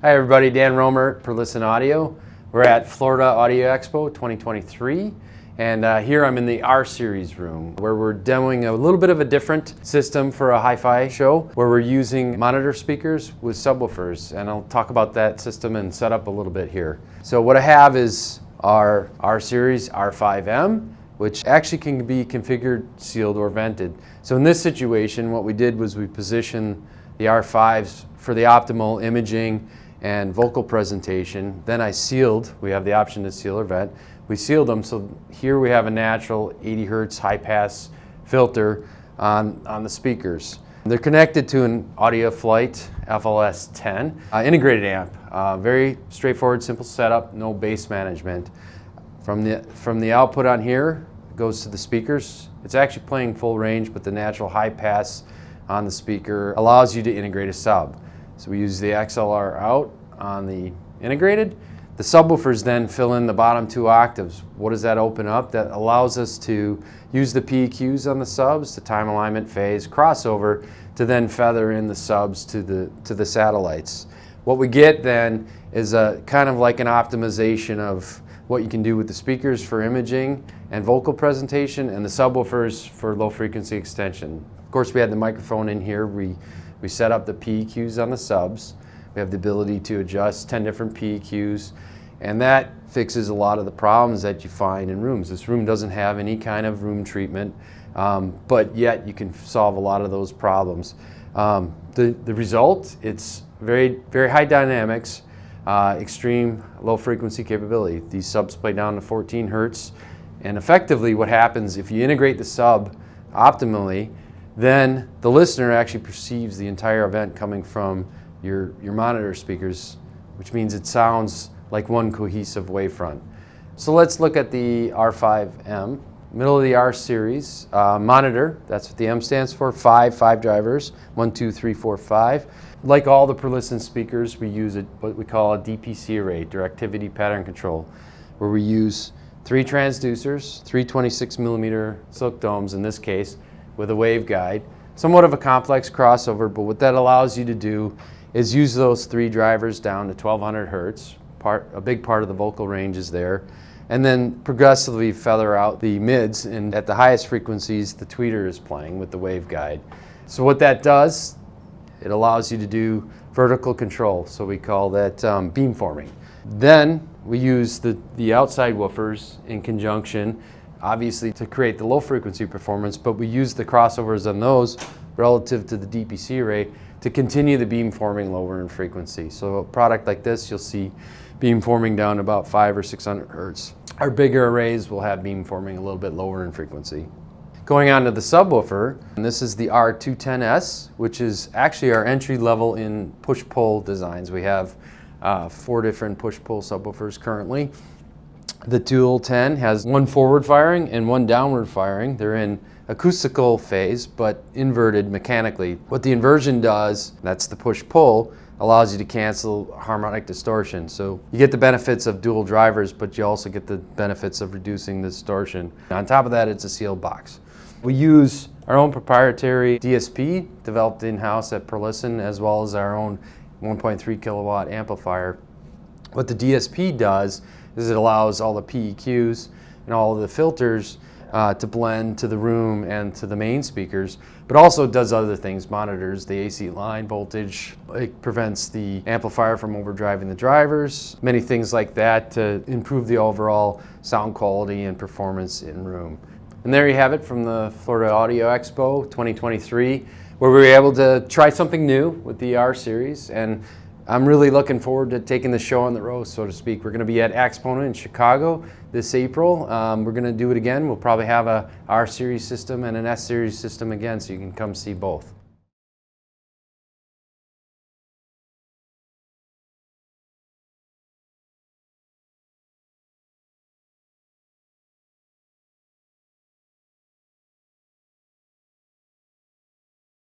Hi everybody, Dan Roemer, Perlisten Audio. We're at Florida Audio Expo 2023, and here I'm in the R Series room where we're demoing a little bit of a different system for a hi-fi show where we're using monitor speakers with subwoofers, and I'll talk about that system and setup a little bit here. So what I have is our R Series R5M, which actually can be configured, sealed, or vented. So in this situation, what we did was we positioned the R5s for the optimal imaging and vocal presentation. Then I sealed, we have the option to seal or vent. We sealed them, so here we have a natural 80 hertz high pass filter on the speakers. They're connected to an Audio Flight FLS10 integrated amp. Very straightforward, simple setup, no bass management. From the output on here, it goes to the speakers. It's actually playing full range, but the natural high pass on the speaker allows you to integrate a sub. So we use the XLR out on the integrated. The subwoofers then fill in the bottom 2 octaves. What does that open up? That allows us to use the PEQs on the subs, the time alignment, phase, crossover, to then feather in the subs to the satellites. What we get then is a kind of like an optimization of what you can do with the speakers for imaging and vocal presentation, and the subwoofers for low frequency extension. Of course, we had the microphone in here. We set up the PEQs on the subs. We have the ability to adjust 10 different PEQs, and that fixes a lot of the problems that you find in rooms. This room doesn't have any kind of room treatment, but yet you can solve a lot of those problems. The result, it's very, very high dynamics, extreme low frequency capability. These subs play down to 14 hertz, and effectively what happens if you integrate the sub optimally, then the listener actually perceives the entire event coming from your monitor speakers, which means it sounds like one cohesive wavefront. So let's look at the R5M, middle of the R series monitor. That's what the M stands for. Five drivers, 1, 2, 3, 4, 5. Like all the Perlisten speakers, we use what we call a DPC array, directivity pattern control, where we use 3 transducers, 3 26mm silk domes in this case, with a waveguide. Somewhat of a complex crossover, but what that allows you to do is use those 3 drivers down to 1200 hertz. A big part of the vocal range is there. And then progressively feather out the mids, and at the highest frequencies, the tweeter is playing with the waveguide. So what that does, it allows you to do vertical control. So we call that beamforming. Then we use the outside woofers in conjunction, obviously to create the low frequency performance, but we use the crossovers on those relative to the DPC array to continue the beamforming lower in frequency. So a product like this, you'll see beamforming down to about 500 or 600 hertz. Our bigger arrays will have beamforming a little bit lower in frequency. Going on to the subwoofer, and this is the R210S, which is actually our entry level in push-pull designs. We have 4 different push-pull subwoofers currently. The 210 has 1 forward firing and 1 downward firing. They're in acoustical phase, but inverted mechanically. What the inversion does, that's the push-pull, allows you to cancel harmonic distortion. So you get the benefits of dual drivers, but you also get the benefits of reducing the distortion. On top of that, it's a sealed box. We use our own proprietary DSP developed in-house at Perlisten, as well as our own 1.3 kilowatt amplifier. What the DSP does is it allows all the PEQs and all of the filters to blend to the room and to the main speakers, but also does other things, monitors the AC line voltage, it prevents the amplifier from overdriving the drivers, many things like that to improve the overall sound quality and performance in room. And there you have it from the Florida Audio Expo 2023, where we were able to try something new with the R series, and I'm really looking forward to taking the show on the road, so to speak. We're going to be at Axpona in Chicago this April. We're going to do it again. We'll probably have a R series system and an S series system again, so you can come see both.